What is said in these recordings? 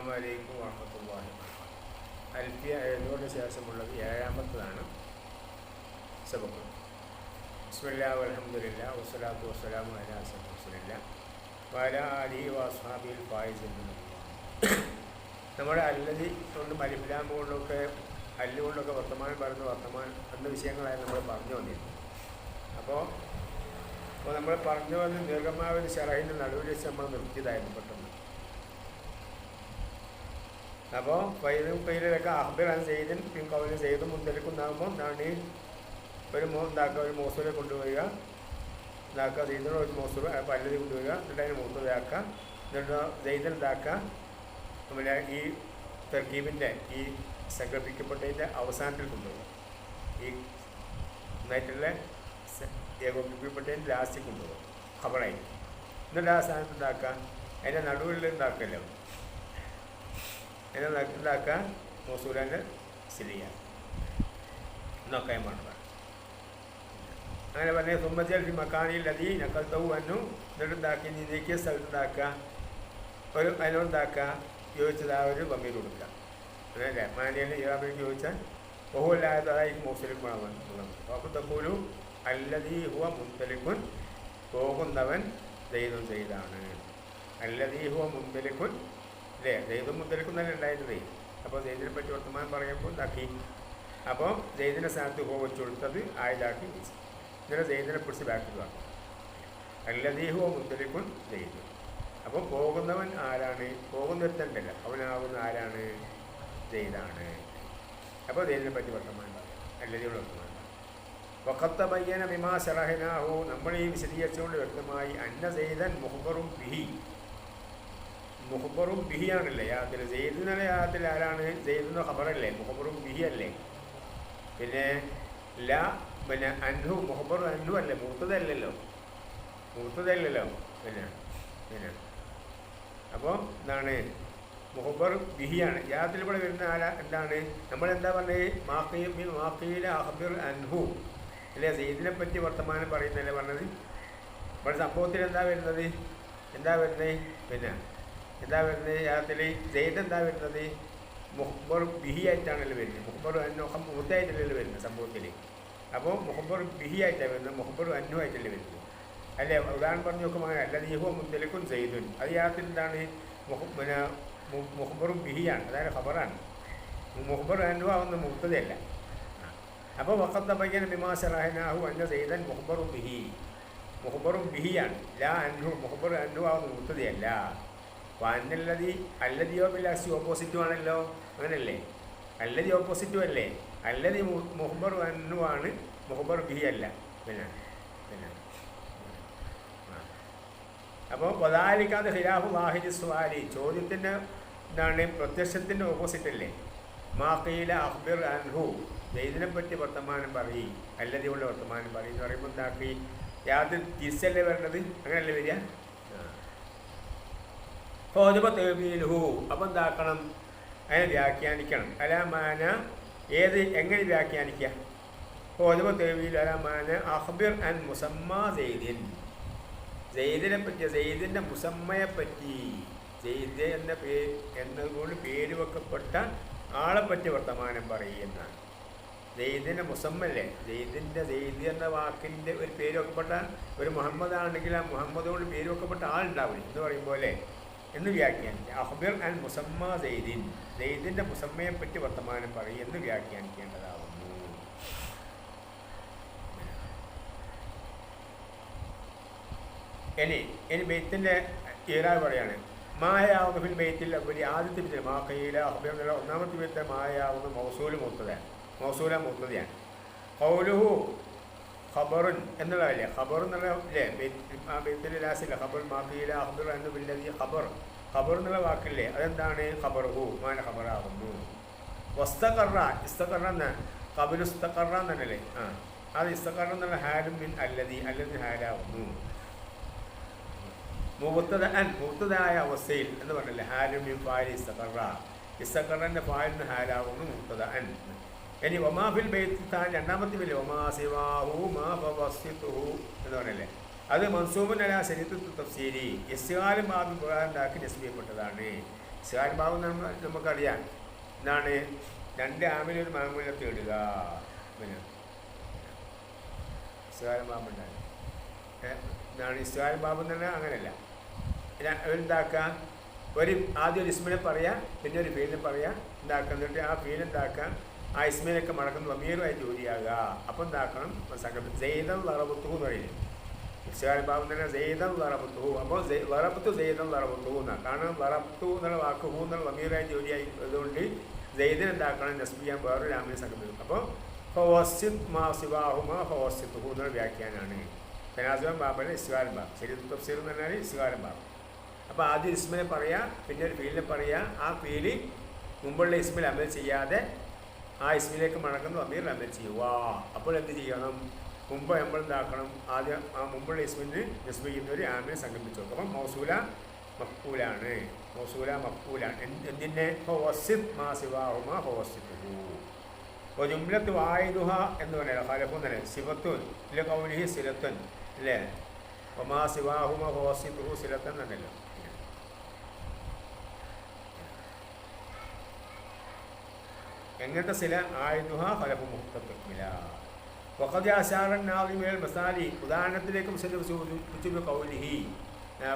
അസ്സലാമു അലൈക്കും വറഹ്മത്തുള്ളാഹി വബറകാതുഹു. അൽഫിയ 700 ശേഷമുള്ളത് 7-ാമത്തതാണ് സബഖ്. ബിസ്മില്ലാഹി വൽഹംദുലില്ലാഹി വസ്സലാത്തു വസ്സലാമു അലാ അഷ്റഫിൽ റസൂലില്ലാഹി വഅലാ ആലിഹി വഅസ്ഹാബിഹിൽ ഫായിസിൻ. നമ്മുടെ അല്ലതി കൊണ്ടും അലിഫ്ലാം കൊണ്ടൊക്കെ അല്ലുകൊണ്ടൊക്കെ വർത്തമാനം പറയുന്ന വർത്തമാനം എന്ന വിഷയങ്ങളായി നമ്മൾ പറഞ്ഞു വന്നിരുന്നു. അപ്പോൾ നമ്മൾ പറഞ്ഞു വന്ന് ദീർഘമായ ഷറഹിൻ്റെ നടുവിൽ വെച്ച് നമ്മൾ നിർത്തിയതായിരുന്നു പെട്ടെന്ന്. അപ്പോൾ പൈലൊക്കെ അഹ്ബിറാൻ സെയ്ദൻ പിൻ കൗലിൻ സെയ്ദും മുന്തലിക്കുന്നാകുമ്പോൾ എന്താണ് ഒരു ഒരു മോസൂരെ കൊണ്ടുപോവുക, ഇതാക്കുക സെയ്ദിനോട് ഒരു മോസൂർ പല്ലതി കൊണ്ടുപോവുക, എന്നിട്ട് അതിന് മൂത്തതാക്കുക, എന്നിട്ട് സെയ്ദൻ ഇതാക്കുക. നമ്മുടെ ഈ തർക്കീബിൻ്റെ ഈ സങ്കല്പിക്കപ്പെട്ടതിൻ്റെ അവസാനത്തിൽ കൊണ്ടുപോകുക, ഈ നന്നായിട്ടുള്ള ഏകോപിക്കപ്പെട്ടതിൻ്റെ ലാസ്റ്റിൽ കൊണ്ടുപോകുക ഖബറായി. എന്നിട്ട് ആ സ്ഥാനത്ത് ഉണ്ടാക്കുക, അതിൻ്റെ നടുവിൽ ഉണ്ടാക്കുകയല്ലോ, അതിനെ ഉണ്ടാക്കുക മോസൂലാൻ്റെ സിലിയ എന്നൊക്കെ വേണ്ടതാണ്. അങ്ങനെ പറഞ്ഞ സുമ്മച്ചൽ മക്കാനിൽ അതി നക്കൽ തൗ അന്നു എന്നിട്ടുണ്ടാക്കി നീ നീക്കിയ സ്ഥലത്തുണ്ടാക്കുക, ഒരു അതിനോടുണ്ടാക്കുക ചോദിച്ചത് ആ ഒരു ബമീർ കൊടുക്കുക. അങ്ങനെയല്ലേ മാനിയന് ഇറാമിലേക്ക് ചോദിച്ചാൽ ബഹുല്ലായത് അതായിരിക്കും മോസലിക്ക് ഗുണം. അപ്പോൾ തപ്പോലും അല്ലതീ ഹുവ മുന്തലിക്കുൻ പോകുന്നവൻ ദൈവം ചെയ്താണ്. അല്ലതീ ഹുവ മുന്തലിക്കുൻ അല്ലേ, ദൈവം മുന്തലിക്കും തന്നെ ഉണ്ടായിരുന്നതേ. അപ്പോൾ ദൈവത്തിനെ പറ്റി വർത്തമാനം പറയുമ്പോൾ ഇതാക്കി, അപ്പോൾ ദൈവത്തിൻ്റെ സ്ഥാനത്ത് ഹോ വെച്ച് കൊടുത്തത് ആയതാക്കി വെച്ചു. ഇങ്ങനെ ദൈവത്തിനെ പിടിച്ച് ബാക്കിൽ പറഞ്ഞു അല്ലതീ ഹുവ മുന്തലിക്കുൻ ദൈവം. അപ്പോൾ പോകുന്നവൻ ആരാണ്? പോകുന്നിടത്തല്ല, അവനാകുന്ന ആരാണ്? ദൈതാണ്. അപ്പോൾ ദൈവത്തിനെ പറ്റി വർത്തമാനം പറയാം, അല്ലതിയോട് വർത്തമാനം പറയാം. വഖത്ത ബയ്യന ബിമാ ശറഹനാഹു, നമ്മൾ ഈ വിശദീകരിച്ചുകൊണ്ട് വ്യക്തമായി അന്ന സെയ്ദൻ മുഹ്ബറും ബിഹി, മുഹ്ബറും ബിഹിയാണല്ലേ യാത്തിൽ. സെയ്ദിനെ യാത്തിൽ ആരാണ്? സെയ്ദിന് ഖബറല്ലേ, മുഹ്ബറും ബിഹി അല്ലേ. പിന്നെ പിന്നെ അൻഹു മുഹ്ബർ അൻഹു അല്ലേ, മൂത്തതല്ലല്ലോ, മൂത്തതല്ലല്ലോ. പിന്നെ അപ്പോൾ എന്താണ് മുഹബ്ബർ ബിഹിയാണ്. യാത്തിൽ ഇവിടെ വരുന്ന ആരാ? എന്താണ് നമ്മളെന്താ പറഞ്ഞത്? മാഖീല അഹ്ബിർ അൻഹു അല്ലേ, സെയ്ദിനെ പറ്റി വർത്തമാനം പറയുന്നല്ലേ പറഞ്ഞത്. ഇവിടെ സംഭവത്തിൽ എന്താ വരുന്നത്? പിന്നെ എന്താ വരുന്നത്? യാത്തിൽ സെയ്ദ് എന്താ വരുന്നത്? മുഹബ്ബർ ബിഹി ആയിട്ടാണല്ലോ വരുന്നത്, മുഹബ്ബർ അന്നു മൂത്തായിട്ടല്ലല്ലോ വരുന്നത് സംഭവത്തിൽ. അപ്പോൾ മുഹബ്ബർ ബിഹി ആയിട്ടാണ് വരുന്നത്, മുഹബ്ബർ അന്നു ആയിട്ടല്ലേ വരുന്നത് അല്ലേ. ഉദാഹരണം പറഞ്ഞു നോക്കുമ്പോൾ അല്ലാതെ യഹോ മുന്തലിക്കും സെയ്ദുൻ, അത് യാത്തിൽ എന്താണ്? പിന്നെ മുഹ്ബറും ബിഹിയാണ്, അതായത് ഖബറാണ്. മുഹ്ബർ അന്നു ആവുന്ന മുക്തതയല്ല. അപ്പോൾ വഖത്ത ബയ്യന ബിമാ ശറഹനാഹു അന്ന സെയ്ദൻ മുഹ്ബറും ബിഹി, മുഹ്ബറും ബിഹിയാണ്. ലാ അൻഹു മുഹ്ബർ അന്നു ആവുന്ന മുക്തതയല്ല. അപ്പോൾ അല്ലതിയോ ബിലാസി ഓപ്പോസിറ്റും ആണല്ലോ, അങ്ങനല്ലേ? അല്ലതി ഓപ്പോസിറ്റും അല്ലേ, അല്ലതി മുഹ്ബർ അന്നു ആണ്, മുഹ്ബർ ബിഹി അല്ല. പിന്നെ അപ്പോൾ വദാലിക്കാതെ ഖിലാഫു വാഹിദി സ്വാലി, ചോദ്യത്തിൻ്റെ എന്താണ് പ്രത്യക്ഷത്തിൻ്റെ ഓപ്പോസിറ്റ് അല്ലേ. മാഖീല അഖ്ബിർ അൻഹു, സെയ്ദിനെ പറ്റി വർത്തമാനം പറയും, അല്ലതി കൊണ്ട് വർത്തമാനം പറയും എന്ന് പറയുമ്പോൾ എന്താക്കി യാതൊരു തിരിച്ചല്ലേ വരേണ്ടത്, അങ്ങനെയല്ലേ വരിക. ഹോജബ തവീലുഹു, അപ്പം എന്താക്കണം? അതിനെ വ്യാഖ്യാനിക്കണം. അലാമാന ഏത് എങ്ങനെ വ്യാഖ്യാനിക്കുക? ഹോജബ തവീൽ അലാമാന അഖ്ബിർ അൻ മുസമ്മാ സെയ്ദിൻ, സെയ്ദിനെ പറ്റി, സെയ്ദിൻ്റെ മുസമ്മയെപ്പറ്റി, സെയ്ദ് എന്ന എന്നതുകൊണ്ട് പേര് വെക്കപ്പെട്ട ആളെപ്പറ്റി വർത്തമാനം പറയുന്നതാണ്. സെയ്ദിൻ്റെ മുസമ്മല്ലേ, സെയ്ദ് എന്ന വാക്കിൻ്റെ ഒരു പേര് വെക്കപ്പെട്ട ഒരു മുഹമ്മദ് ആണെങ്കിൽ ആ മുഹമ്മദോട് പേര് വെക്കപ്പെട്ട ആളുണ്ടാവില്ല എന്ന് പറയും പോലെ എന്ന് വ്യാഖ്യാനിക്കുക. അഖ്ബിർ അൻ മുസമ്മ സെയ്ദിൻ, സെയ്ദിൻ്റെ മുസമ്മയെപ്പറ്റി വർത്തമാനം പറയും എന്ന് വ്യാഖ്യാനിക്കേണ്ടതാവുന്നു. ഇനി ബെയ്ത്തിൻ്റെ ഈറാവ് പറയാണ്. മായാവുന്ന ഫിൽ ബെയ്ത്തിൽ ഒരു ആദ്യത്തെ ബിത്തിൽ മാഖീല അഖ്ബിർ എന്നുള്ള ഒന്നാമത്തെ ബെയ്ത്തെ മായാവുന്ന മൗസൂല് മുത്തതയാണ്. ഖൗലുഹു ഖബറുൻ എന്നുള്ളതല്ലേ, ഖബർ എന്നുള്ള അല്ലേ ആ ബെയ്ത്തിൻ്റെ ലാസില്ല. ഖബർ മാഖീല അഖ്ബിർ എന്ന് ബില്ലതി ഖബർ എന്നുള്ള വാക്കില്ലേ, അതെന്താണ്? ഖബറുഹു മാന ഖബറാകുന്നു. വസ്തഖറ ഇസ്തഖറ എന്ന ഖബലുസ്തഖറ എന്നല്ലേ, അത് ഇസ്തഖറ എന്നുള്ള ഹാലും മിൻ അല്ലതി ഹാലാകുന്നു. മുക്തദായ അവസ്ഥയിൽ എന്ന് പറഞ്ഞല്ലേ, ഹാലുമിൻ ഫായിൽ ഇസ്തഖറിൻ്റെ ഫായിലിന് ഹാലാവുന്നു മുക്തദ അൻ. ഇനി ഒമാഫിൽ ബെയ്ത്താൻ രണ്ടാമത്തെ വില ഒമാ സിവാഹു മാ ഫവസ്തിഹു എന്ന് പറഞ്ഞല്ലേ, അത് മൻസൂബൻ അലാ ശരീഅത്തു തഫ്സീരി ഇസ്തിഖാലും ബാബി പ്രകാരം ഉണ്ടാക്കി നസ്ബ് ചെയ്യപ്പെട്ടതാണ്. ഇസ്തിഖാരം ഭാവം നമുക്കറിയാം എന്താണ്, രണ്ട് ആമിനൊരു മാമൂലത്ത് ഇടുക. പിന്നെ ഇസ്തിഖാരം ഭാവം ഉണ്ടാകും. എന്താണ് ഇസ്തിഖാരം ഭാവം തന്നെ അങ്ങനെയല്ല. എന്താക്കുക, ആദ്യം ഒരു ഇസ്മിനെ പറയാം, പിന്നെ ഒരു ഫീലിനെ പറയാം, എന്താക്കുക, എന്നിട്ട് ആ ഫീൽ എന്താക്കുക, ആ ഇസ്മിനൊക്കെ മടക്കുന്ന വമീറുമായി ജോലിയാകുക. അപ്പം എന്താക്കണം, സംഘം സെയ്തൻ ലറബത്തു എന്ന് പറയുന്നത് ഇസ്തിഖാരം ഭാവം തന്നെ സെയ്തൻ ലറബത്തു. അപ്പോൾ ലറബത്തു സെയ്തൻ ലറബത്തു എന്നാണ്. കാരണം ലറബത്തു എന്നുള്ള വാക്ക് ഹൂ എന്നുള്ള വമീറായി ജോലിയായി അതുകൊണ്ട് സെയ്ദിന് എന്താക്കണം, നസ്ബ് ചെയ്യാൻ വേറൊരു രാമിനെ സംഘടിപ്പിക്കും. അപ്പോൾ ഫവസിത് മാ സിവാഹുമാ ഫവസിത്ത് ഹൂ എന്നുള്ള വ്യാഖ്യാനാണ് തനാസുബൻ ബാബിലെ ഇസ്തിഖാരം ഭാവം. ശരി, തഫ്സീർ എന്ന് പറഞ്ഞാൽ ഇസ്തിഖാരം ഭാവം. അപ്പോൾ ആദ്യം ഇസ്മിനെ പറയാം, പിന്നെ ഒരു ഫീലിനെ പറയാം. ആ ഫീല് മുമ്പുള്ള ഇസ്മിൽ അമൽ ചെയ്യാതെ ആ ഇസ്മിലേക്ക് മടങ്ങുന്ന വമീറിൽ അമൽ ചെയ്യുക. അപ്പോൾ എന്ത് ചെയ്യണം, മുമ്പ് നമ്മൾ എന്താക്കണം, ആദ്യം ആ മുമ്പുള്ള ഇസ്മിന് നസ്ബ് ചെയ്യുന്ന ഒരു ആമിനെ സംഘടിപ്പിച്ച് നോക്കും. അപ്പം മൗസൂല മഖ്കൂലാണ്, മൗസൂല മഖ്കൂലാണ്. എന്തിൻ്റെ ഫവസിത് മാ സിവാഹുമാ ഫവസിത്തുഹു. അപ്പോൾ ജുംലത്ത് വായിദുഹ എന്ന് പറയാം ഖലഫുൻ തന്നെ സിഫത്തുൻ ഇല്ല ഖൗലിഹി സിലത്തുൻ അല്ലേ. അപ്പോൾ മാ സിവാഹുമാ ഫവസിത്തുഹു സിലത്തൻ എന്നല്ലോ. എങ്ങനത്തെ സില ആയിദുഹ ഖലഫു മുഖ്തഖില വഖദ് അശാറൻ നാദിമിൽ മസാലി. ഉദാഹരണത്തിലേക്കും സൂചിപ്പിച്ചു ഖൗലിഹി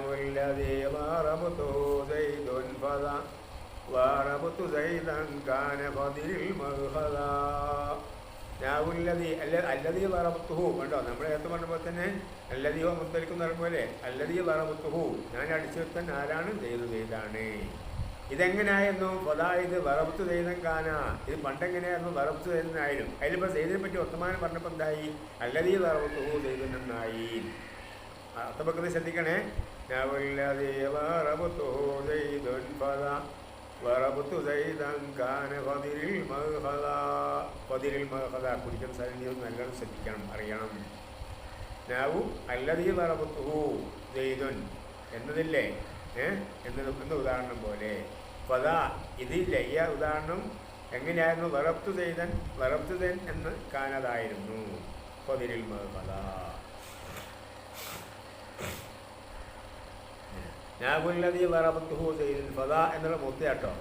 വല്ലദീ ളറബതു സൈദുൻ ഫദാ ളറബതു സൈദൻ കാന ഫദിൽ മഖദ. നാവുല്ലദീ അല്ലദീ ളറബതുഹു കണ്ടോ, നമ്മൾ നേരത്തെ പറഞ്ഞപ്പോൾ തന്നെ അല്ലദീ ഹുവ മുത്തലിഖ് എന്ന് പറയുമ്പോലെ അല്ലദീ ളറബതുഹു ഞാൻ അടിച്ചുവെത്തൻ ആരാണ്, സെയ്ദാണ്. ഇതെങ്ങനെയായിരുന്നു, ഫദായത് വറബത്ത് സെയ്ദൻ കാന. ഇത് പണ്ടെങ്ങനെയായിരുന്നു, വറബത്ത് സെയ്ദനായിരുന്നു. അതിലിപ്പോൾ സെയ്ദിനെ പറ്റി വർത്തമാനം പറഞ്ഞപ്പോൾ എന്തായി, അല്ലദീ വറബത്തുഹു സെയ്ദൻ എന്നായി. അർത്ഥവെക്കുന്നത് ശ്രദ്ധിക്കണേ. നവല്ലദീ വറബത്തുഹു സെയ്ദൻ ഫദാ വറബത്തു സെയ്ദൻ കാന ഫദിലിൽ മഖദ. ഫദിലിൽ മഖദ കുടിക്കുന്ന സ്ഥലം നല്ലോണം ശ്രദ്ധിക്കണം, അറിയണം. നാവു അല്ലദീ വറബത്തുഹു സെയ്ദൻ എന്നതില്ലേ എന്ന ഉദാഹരണം പോലെ ഫദാ ഇതില്ല. ഈ ഉദാഹരണം എങ്ങനെയായിരുന്നു, വറബ്തു സെയ്ദൻ വറബ്തു സെയ്ദൻ എന്ന് കാനതായിരുന്നു. ഫദിലിൽ മഖദ. നാബുല്ലദീ വറബത്തുഹു സെയ്ദൻ ഫദാ എന്നുള്ള മുത്തയാട്ടോ.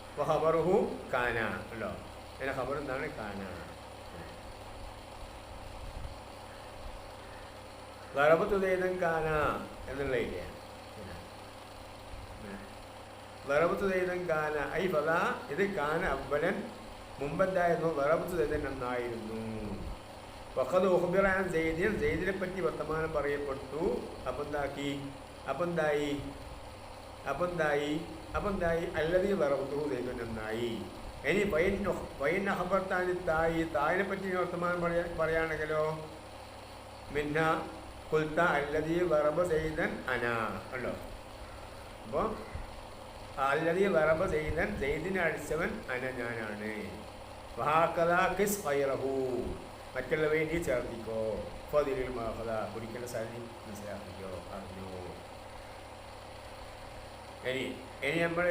അപ്പോൾ ഖബറുഹു കാന ഉണ്ടോ, അതിൻ്റെ ഖബർ എന്താണ്, കാന. വറബത്തു സെയ്ദൻ കാന എന്നുള്ള ഇല്ല. വറബത്തു സെയ്ദൻ കാന ഐ ഫദാ. ഇത് കാന അവലൻ മുമ്പെന്തായിരുന്നു, വറബത്തു സെയ്ദൻ എന്നായിരുന്നു. വഖദ് ഉഖ്ബിറ അൻ സെയ്ദിൻ സെയ്ദിനെ പറ്റി വർത്തമാനം പറയപ്പെട്ടു. അപ്പന്തായി അല്ലദീ വറബത്തുഹു സെയ്ദൻ എന്നായി. ഇനി ഫൈൻ അഖ്ബർതാനി തായിനെ പറ്റി വർത്തമാനം പറയുകയാണെങ്കിലോ മിന്ന ഖുൽത അല്ലദീ വറബ സെയ്ദൻ അനാ ഉണ്ടോ. അപ്പോൾ അല്ലദീ വറബ സെയ്ദൻ സെയ്ദിനെ അടിച്ചവൻ അന ഞാനാണ്. വഹാക്കദാ ഖിസ് ഖൈറഹു മറ്റുള്ളവയെ നീ ചേർത്തിക്കോ. ഫദിലിൽ മഖദ കുടിക്കേണ്ട സ്ഥലം മനസ്സിലാക്കിക്കോ, അറിഞ്ഞോ. ഇനി നമ്മൾ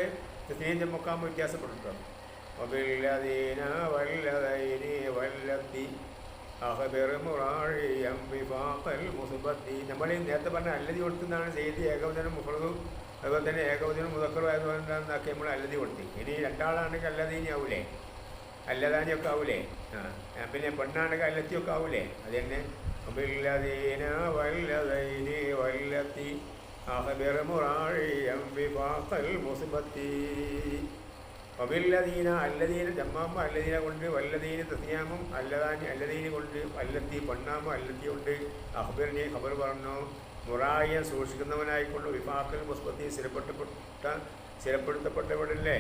തസ്നീം മുക്കാം വ്യത്യാസപ്പെടുത്തോ. വബില്ലദീന വല്ലദൈനി വല്ലത്തി അഖ്ബിർ മുറാഇയം ബിഫാഖൽ മുസ്ബത്തി. നമ്മൾ നേരത്തെ പറഞ്ഞ അല്ലദീ കൊടുക്കുന്നതാണ് സെയ്ദ് ഏകവചനം മുഫ്രദും അതുപോലെ തന്നെ ഏകവചനം മുദക്കറും ആയതുകൊണ്ടാക്കി നമ്മൾ അല്ലദീ കൊടുത്തി. ഇനി രണ്ടാളാണെങ്കിൽ അല്ലദീനി ആവൂലേ, അല്ലദാനിയൊക്കെ ആവൂലേ. പിന്നെ പെണ്ണാണെങ്കിൽ അല്ലത്തിയൊക്കെ ആവൂലേ. അത് തന്നെ വബില്ലദീന വല്ലദൈനി വല്ലത്തി അഖ്ബിർ മുറാഇയം ബിഫാഖൽ മുസ്ബത്തി. വബില്ലദീന അല്ലദീന ജമ്മാമ അല്ലദീന കൊണ്ട്, വല്ലദീന തസ്നിയാമും അല്ലദാനി അല്ലദീനി കൊണ്ട്, അല്ലത്തി പെണ്ണാമ അല്ലത്തി കൊണ്ട്, അഖ്ബിറിനെ ഖബർ പറഞ്ഞു, മുറായിയെ സൂക്ഷിക്കുന്നവനായിക്കൊണ്ട്, വിഫാഖൽ മുസ്ബത്തി സ്ഥിരപ്പെടുത്തപ്പെട്ടവരല്ലേ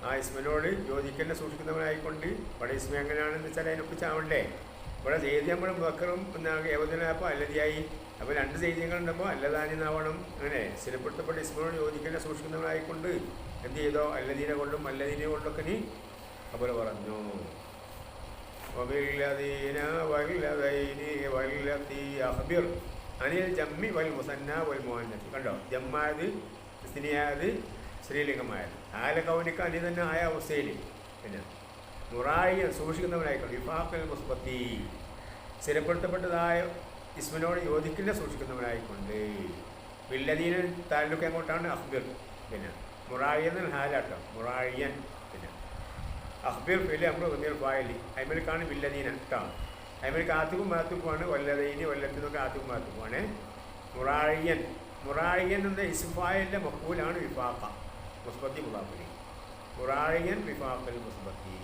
ആ ഇസ്മിനോട് യോജിക്കന്നെ സൂക്ഷിക്കുന്നവനായിക്കൊണ്ട്. ഇവിടെ ഇസ്മി എങ്ങനെയാണെന്ന് വെച്ചാൽ അതിനൊപ്പിച്ചാവണ്ടേ. ഇവിടെ സെയ്ദ് നമ്മൾ മുദക്കറും ഏകവചനമായപ്പോൾ അല്ലതിയായി. അപ്പോൾ രണ്ട് സെയ്ദികളുണ്ടപ്പോൾ അല്ലദാനി എന്നാവണം. അങ്ങനെ സ്ഥിരപ്പെടുത്തപ്പെട്ട ഇസ്മിനോട് യോജിക്കന്നെ സൂക്ഷിക്കുന്നവനായിക്കൊണ്ട് എന്ത് ചെയ്തോ, അല്ലദീനെ കൊണ്ടും അല്ലദീനെ കൊണ്ടൊക്കെ നീ ഖബർ പറഞ്ഞു. വബില്ലദീന വല്ലദൈനി വല്ലത്തി അഖ്ബിർ അനിൽ ജമ്മി വൽ മുസന്ന വൽ മുഅന്നസ്. കണ്ടോ, ജമ്മായത് സ്ത്രീയായത് സ്ത്രീലിംഗമായത് ആലകൗനിക്ക് അനി തന്നെ ആയ അവസ്ഥയിൽ പിന്നെ മുറായിയെ സൂക്ഷിക്കുന്നവനായിക്കൊണ്ട് വിഫാഖൽ മുസ്ബത്തി സ്ഥിരപ്പെടുത്തപ്പെട്ടതായ ഇസ്മിനോട് യോജിക്കില്ല സൂക്ഷിക്കുന്നവനായിക്കൊണ്ട്. ബില്ലദീന താലൂക്ക് എങ്ങോട്ടാണ്, അഖ്ബിർ. പിന്നെ മുറാഴിയൻ ഹാലാട്ടോ, മുറാഴിയൻ. പിന്നെ അഖ്ബിർ ഫിൽ അമ്രു ഗമീർ ഫായിലി അയ്മൽക്കാണ് ബില്ലദീന കേട്ടോ. അയ്മൽക്ക് ആത്തുക്കും മാത്തുക്കുമാണ്, വല്ലതൈനി വല്ലത്തിനൊക്കെ ആത്തുക്കും മാത്തുക്കുമാണ്. മുറാഴിയൻ, മുറാഴിയൻ എന്ന ഇസ്ഫായിലിൻ്റെ മഖ്ബൂലാണ് വിഫാഖ മുസ്ബത്തി മുദാഫിലി. മുറാഴിയൻ വിഫാഖൽ മുസ്ബത്തി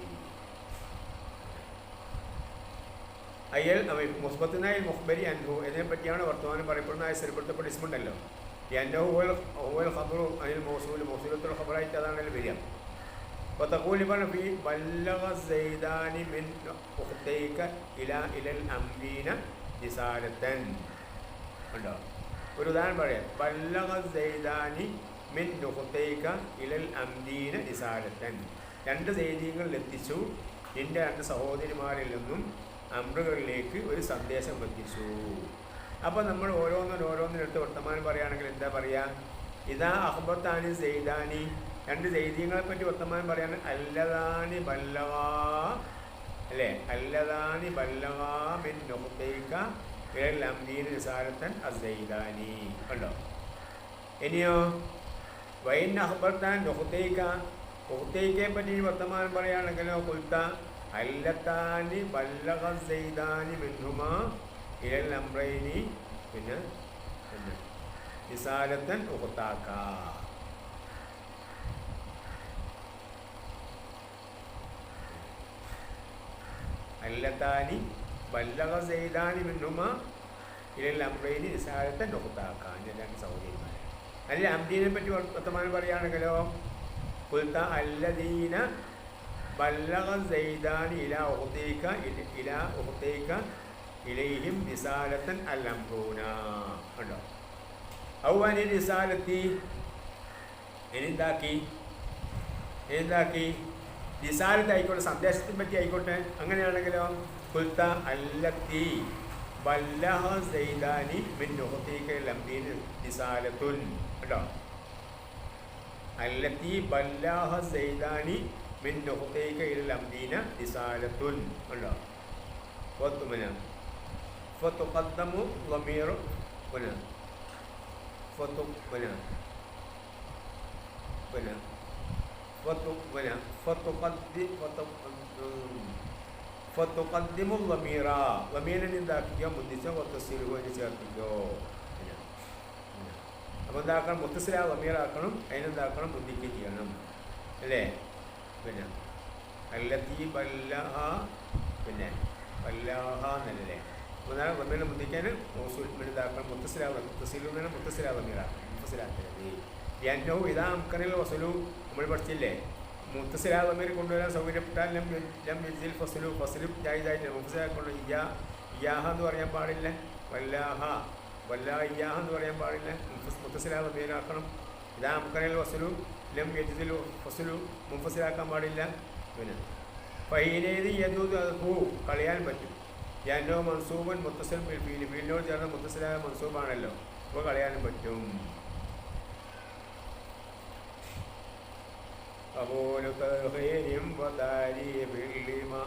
അയ്യൽ മുസ്ബത്തിനായി മുഖ്ബരി അൻഹു ഇതിനെപ്പറ്റിയാണ് വർത്തമാനം പറയപ്പെടുന്ന സ്ഥിരപ്പെടുത്തപ്പെട്ട ഇസ്മുണ്ടല്ലോ. അന്നഹു ഖബറു അനിൽ മൗസൂൽ, മൗസൂലത്തുൽ ഖബറായിട്ട് അതാണല്ലോ വരിക. അപ്പോൾ തഖൂലിബാണ് ഫി ബല്ലഗ സൈദാനി മിൻ ഉഖ്തൈക ഇലൽ അംരീന റിസാലത്തൻ ഉണ്ടോ. ഒരു ഉദാഹരണം പറയാം. ബല്ലഗ സൈദാനി മിൻ ഉഖ്തൈക ഇലൽ അംരീന റിസാലത്തൻ, രണ്ട് സൈദീങ്ങൾ എത്തിച്ചു നിന്റെ രണ്ട് സഹോദരിമാരിൽ നിന്നും അമ്രുകളിലേക്ക് ഒരു സന്ദേശം എത്തിച്ചു. അപ്പോൾ നമ്മൾ ഓരോന്നിനെടുത്ത് വർത്തമാനം പറയുകയാണെങ്കിൽ എന്താ പറയുക? ഇതാ അഹ്ബത്താനി സെയ്ദാനി, രണ്ട് സെയ്ദീങ്ങളെ പറ്റി വർത്തമാനം പറയാണ്. അല്ലദാനി ബല്ലവാ അല്ലേ, അല്ലദാനി ബല്ലവാ മിൻ നുഖ്തൈക ഇലൽ അംരീന റിസാലത്തൻ അസ്സൈദാനി കണ്ടോ. ഇനിയോ വൈൻ അഹ്ബത്താൻ നുഖ്തൈക, നുഖ്തൈക്കയെ പറ്റി വർത്തമാനം പറയുകയാണെങ്കിലോ കുൽത്ത അല്ലത്താനി ബല്ലഗ സൈദാനി മിൻഹുമാ ഇലൽ അംറൈനി പിന്നെ റിസാലത്തൻ ഉഖ്താക. അല്ലത്താനി ബല്ലഗ സൈദാനി മിൻഹുമാ ഇലൽ അംറൈനി റിസാലത്തൻ ഉഖ്താക, രണ്ട് സഹോദരിമാർ. അല്ല അംരീനെ പറ്റി വർത്തമാനം പറയുകയാണെങ്കിലോ കുൽത്ത അല്ലദീന ബല്ലഗ സൈദാനി ഇലാ ഉഖ്തൈക ഇലൈഹിം റിസാലത്തൻ അൽ അംറൂന കണ്ടോ. ഔവനി റിസാലത്തി എന്താക്കി റിസാലത്ത് ആയിക്കോട്ടെ, സന്ദേശത്തെ പറ്റി ആയിക്കോട്ടെ. അങ്ങനെയാണെങ്കിലോ കുൽത്ത അല്ലത്തി ബല്ലഗ സൈദാനി മിൻ ഉഖ്തൈക ഇലൽ അംറീന റിസാലത്തുൻ കേട്ടോ. അല്ലത്തി ബല്ലഗ സൈദാനി മിൻ ഉഖ്തൈക ഇലൽ അംറീന റിസാലത്തുൻ കണ്ടോ. ഫതുഖദ്ദമു ളമീറു ഫതുഖദ്ദിമു ളമീറ, ളമീറിനെ എന്താക്കിക്കോ മുദ്ദിച്ചോ വത്തസിലുഹു എന്ന് ചേർത്തിക്കോ. അപ്പോൾ എന്താക്കണം? മുത്തസില ളമീറാക്കണം, അതിനെന്താക്കണം? മുദ്ദിക്കുക ചെയ്യണം അല്ലേ. പിന്നെ അല്ലത്തി ബല്ലഹ പിന്നെ ബല്ലഹ എന്നല്ലേ. അപ്പോൾ റമീനെ മുദ്ദിക്കാൻ ഇതാക്കണം. മുത്തസിലാവുന്നത് എന്നോ ഇതാ അംകനിൽ വസലു നമ്മൾ പഠിച്ചില്ലേ. മുത്തസിലാ റമീർ കൊണ്ടുവരാൻ സൗകര്യപ്പെട്ടാൽ ലം യജിൽ ഫസലു, ഫസലും ജായിസായിട്ട് മുത്തസിലാക്കൊണ്ട് ഇയാഹ എന്ന് പറയാൻ പാടില്ല, വല്ലാഹ ഇയാഹ എന്ന് പറയാൻ പാടില്ല. മുത്തസിലാ റമീറാക്കണം. ഇതാ അംകനിൽ വസലു ലം യജിൽ ഫസലു മുഫസിലാക്കാൻ പാടില്ല. പിന്നെ ഫൈനേത് യദൂദ് ഹു കളയാൻ പറ്റും. യാനോ മൻസൂബൻ മുത്തസിൽ ഫീലിനോട് ചേർന്ന മുത്തസിലായ മൻസൂബാണല്ലോ, അപ്പോൾ കളയാനും പറ്റും. ഖബൂലു തഖീരിൻ വതാരീഫിൽ ലിമാ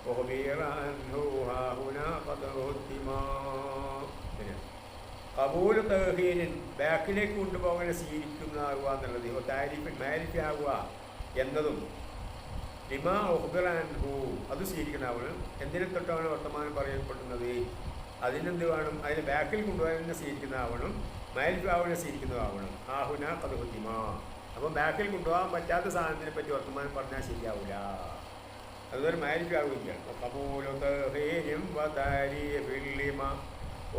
ഉഖ്ബിറ അൻഹു ഹാഹുനാ ഖദ് ഹുത്തിമാ. ഖബൂലു തഖീരിൻ ബാക്കിലേക്ക് കൊണ്ടുപോകാൻ സ്വീകരിക്കുന്നതാകുക എന്നുള്ളത്, താരീഫിൻ മാരിഫാകുക എന്നതും ലിമാ ഉഖ്ബിറ അൻഹു അത് സ്വീകരിക്കുന്നതാവണം. എന്തിനെ തൊട്ടാണ് വർത്തമാനം പറയപ്പെടുന്നത് അതിനെന്ത് വേണം? അതിന് ബാക്കിൽ കൊണ്ടുപോകാൻ തന്നെ സ്വീകരിക്കുന്നതാവണം, മാരിഫാവിനെ സ്വീകരിക്കുന്നതാവണം. ആഹുന ഖദ് ഹുത്തിമാ. അപ്പോൾ ബാക്കിൽ കൊണ്ടുപോകാൻ പറ്റാത്ത സാധനത്തിനെ പറ്റി വർത്തമാനം പറഞ്ഞാൽ ശരിയാവില്ല, അതുപോലെ മാരിഫാവില്ല. ഖബൂലു തഖീരിൻ വതാരീഫിൽ ലിമാ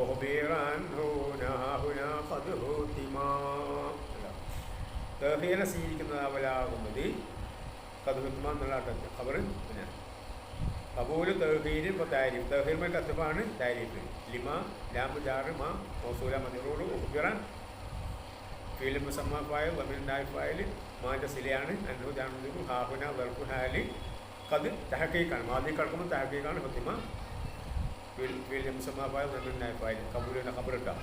ഉഖ്ബിറ അൻഹു ഹാഹുനാ ഖദ് ഹുത്തിമാ. തഖീറിനെ സ്വീകരിക്കുന്നതാവലാകുന്നത് കഥുത്മ എന്നുള്ള ഖബർ. പിന്നെ ഖബൂലു തഖീരിൻ ഇപ്പോൾ താരീഫ്, തഖീർ കത്തുബാണ് താരീഫ്. ലിമ ലാമു ജാറ് മാ മൗസൂല മദ്റൂർ ഉഖ്ബിറ ഫീൽ മുസമ്മ ഫായിൽ വമിൻ നായിബ് ഫായിൽ മാൻ്റെ സിലയാണ്. അൻഹു ജാനു ഹാഹുന വർഖു ഹാലി ഖദ് തഹഖീഖാണ്, മാദി കിടക്കുമ്പോൾ തഹഖീഖാണ് ഹുത്തിമ. ഫീൽ മുസമ്മ ഫായിൽ വമിൻ നായിബ് ഫായിൽ ഖബൂലിൻ്റെ ഖബർ ഇട്ടാം.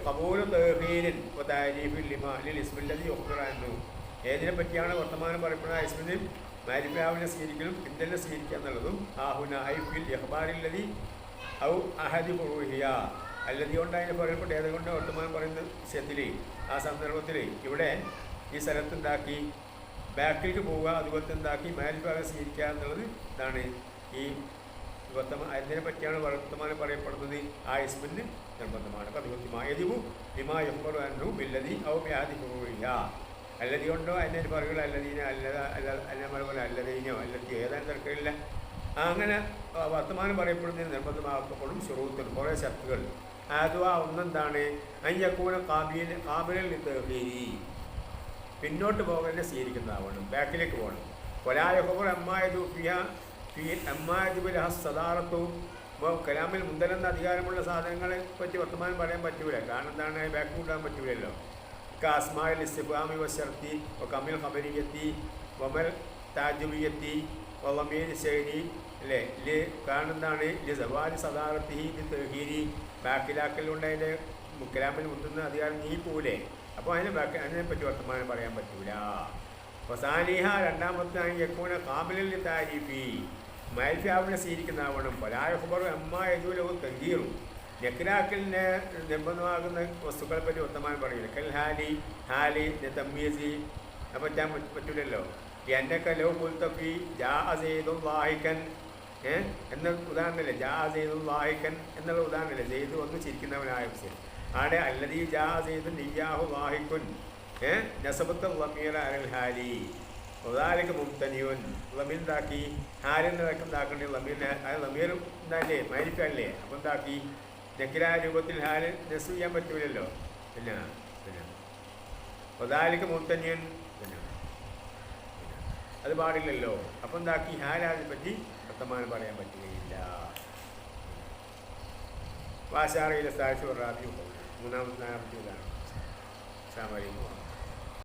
ഖബൂലു തഖീരിൻ ഇപ്പോൾ താരീഫ് ലിമ ലിൽ ഇസ്മില്ലദി ഉഖ്ബിറ അൻഹു ഏതിനെ പറ്റിയാണ് വർത്തമാനം പറയപ്പെടുന്നത്? ഇസ്മിനെയും മാരിഫാവിനെ സ്വീകരിക്കലും പിന്തലിനെ സ്വീകരിക്കുക എന്നുള്ളതും. ആഹുന ഐ ഫിൽ ഇഖ്ബാരില്ലദി ഔ അഹദി ഫുറൂഹിയ അല്ലതി കൊണ്ട് അതിനെ പറയപ്പെട്ട ഏതുകൊണ്ട് വർത്തമാനം പറയുന്ന വിഷയത്തിൽ ആ സന്ദർഭത്തിൽ ഇവിടെ ഈ സ്ഥലത്തുണ്ടാക്കി ബാക്കിലേക്ക് പോവുക, അതുപോലെ എന്താക്കി മാരിഭാഗം സ്വീകരിക്കുക എന്നുള്ളത് ഇതാണ് ഈ അതിനെ പറ്റിയാണ് വർത്തമാനം പറയപ്പെടുന്നത്. ആ ഇസ്മിന് നിർബന്ധമാണ്. കഥുമായതിവും ലിമായു ബില്ലതി ഔ ബ്യാധില്ല അല്ലതി കൊണ്ടോ അതിനെ പറയുക അല്ലതീനോ പോലെ അല്ലതീനോ അല്ലതി ഏതാനും തിരക്കില്ല. അങ്ങനെ വർത്തമാനം പറയപ്പെടുന്നതിന് നിർബന്ധമാക്കപ്പെടും ഷുറൂത്തുൽ കുറേ ശർത്തുകൾ. അഥവാ ഒന്നെന്താണ് അയ്യക്കൂന കാബിലിൽ തേഹീരി പിന്നോട്ട് പോകലിനെ സ്വീകരിക്കുന്നതാവണം, ബാക്കിലേക്ക് പോകണം. കൊലായഹുബർ അമ്മായതുബിൽ സദാറത്തും ഇപ്പോൾ കലാമിൽ മുന്തലെന്ന അധികാരമുള്ള സാധനങ്ങളെ പറ്റി വർത്തമാനം പറയാൻ പറ്റൂല. കാരണം എന്താണ്, ബാക്ക് കൂട്ടാൻ പറ്റൂലല്ലോ. അസ്മായിൽ ഇസ്തിഫാമി വശർത്തി കമിൽ ഖബരിയത്തി വമൽ താജുബിയത്തി വമീർ ശൈലി അല്ലേ കാരണം എന്താണ് സവാരി സദാറത്തി തെഹീരി ബാക്കിലാക്കലുകൊണ്ട് അതിൻ്റെ കലാമിൽ മുന്തുന്ന അധികാരം നീ പോലെ. അപ്പോൾ അതിനെപ്പറ്റി വർത്തമാനം പറയാൻ പറ്റൂല. അപ്പോൾ സാലിഹ രണ്ടാമത്തെ യക്കൂന കാബിലിൽ താരിഫി മൈഫാബിനെ സ്വീകരിക്കുന്നതാവണം. പലായഹുബർ അമ്മായതുലവും തങ്കീറും നക്കിലാക്കലിനെ നിർബന്ധമാകുന്ന വസ്തുക്കളെ പറ്റി വർത്തമാനം പറയില്ല. കൽ ഹാലി തമ്മീസി പറ്റാൻ പറ്റൂലല്ലോ. എന്നൊക്കെ ലോ പുൽത്തഫി ജാ സെയ്ദും വാഹിക്കൻ എന്ന ഉദാഹരണമല്ലേ, ജാ സെയ്ദും വാഹിക്കൻ എന്നുള്ള ഉദാഹരണമല്ലേ, സെയ്ദ് വന്ന് ചിരിക്കുന്നവനായ വിഷയം. ആടെ അല്ലദീ ജാ സെയ്ദുൻ നിയ്യാഹു വാഹിക്കുൻ നസബത്ത് ലമീറ അലൽ ഹാലി ഉദാലിക്ക് മുംതനിയുൻ ലമീർ എന്താക്കി ഹാലിൻ്റെ എന്താക്കേണ്ടത് ലമീറിനെ അത് ലമീർ എന്താല്ലേ മരിക്കല്ലേ. അപ്പോൾ എന്താക്കി നക്കിരായ രൂപത്തിൽ ഹാല് നെസ് ചെയ്യാൻ പറ്റൂലല്ലോ. പിന്നെ ഉദാലിക്ക് മുംതനിയുൻ അത് പാടില്ലല്ലോ. അപ്പോൾ എന്താക്കി ഹാലിനെ പറ്റി വർത്തമാനം പറയാൻ പറ്റുകയില്ല. വാശാറയിലെ സ്ഥാപിച്ചു റാബി മൂന്നാമത്തെ ഇതാണ്.